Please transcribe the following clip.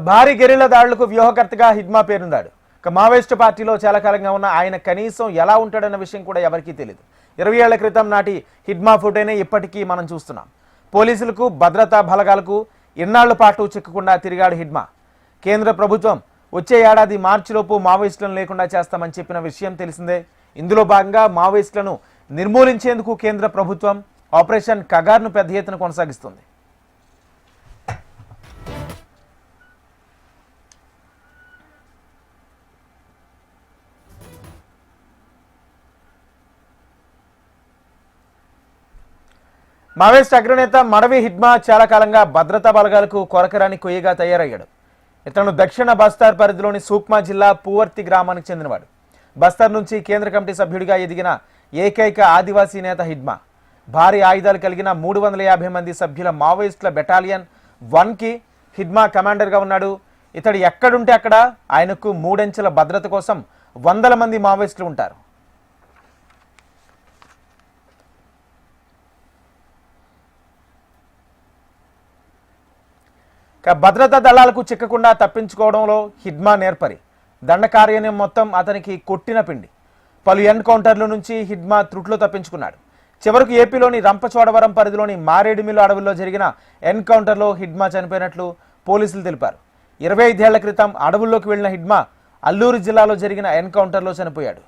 భారీ గెరిల్లా దాడులకు వ్యూహకర్తగా హిడ్మా పేరున్నాడు. మావోయిస్టు పార్టీలో చాలా కాలంగా ఉన్న ఆయన కనీసం ఎలా ఉంటాడన్న విషయం కూడా ఎవరికీ తెలియదు. 20 ఏళ్ల క్రితం నాటి హిడ్మా ఫోటోనే ఇప్పటికీ మనం చూస్తున్నాం. పోలీసులకు భద్రతా బలగాలకు ఇన్నాళ్ల పాటు చిక్కకుండా తిరిగాడు హిడ్మా. కేంద్ర ప్రభుత్వం వచ్చే ఏడాది మార్చిలోపు మావోయిస్టులను లేకుండా చేస్తామని చెప్పిన విషయం తెలిసిందే. ఇందులో భాగంగా మావోయిస్టులను నిర్మూలించేందుకు కేంద్ర ప్రభుత్వం ఆపరేషన్ కగార్ను పెద్ద ఎత్తున కొనసాగిస్తుంది. మావోయిస్ట్ అగ్రనేత మడవి హిడ్మా చాలా కాలంగా భద్రతా బలగాలకు కొరకరాని కొయ్యగా తయారయ్యాడు. ఇతను దక్షిణ బస్తార్ పరిధిలోని సూక్మా జిల్లా పూవర్తి గ్రామానికి చెందినవాడు. బస్తార్ నుంచి కేంద్ర కమిటీ సభ్యుడిగా ఎదిగిన ఏకైక ఆదివాసీ నేత హిడ్మా. భారీ ఆయుధాలు కలిగిన 350 మంది సభ్యుల మావోయిస్టుల బెటాలియన్ 1కి హిడ్మా కమాండర్గా ఉన్నాడు. ఇతడు ఎక్కడుంటే అక్కడ ఆయనకు 3 అంచెల భద్రత కోసం 100 మంది మావోయిస్టులు ఉంటారు. భద్రతా దళాలకు చిక్కకుండా తప్పించుకోవడంలో హిడ్మా నేర్పరి. దండకార్యం మొత్తం అతనికి కొట్టిన పిండి. పలు ఎన్కౌంటర్ల నుంచి హిడ్మా త్రుట్లో తప్పించుకున్నాడు. చివరకు ఏపీలోని రంపచోడవరం పరిధిలోని మారేడుమిల్లు అడవుల్లో జరిగిన ఎన్కౌంటర్లో హిడ్మా చనిపోయినట్లు పోలీసులు తెలిపారు. 25 ఏళ్ల క్రితం అడవుల్లోకి వెళ్లిన హిడ్మా అల్లూరు జిల్లాలో జరిగిన ఎన్కౌంటర్లో చనిపోయాడు.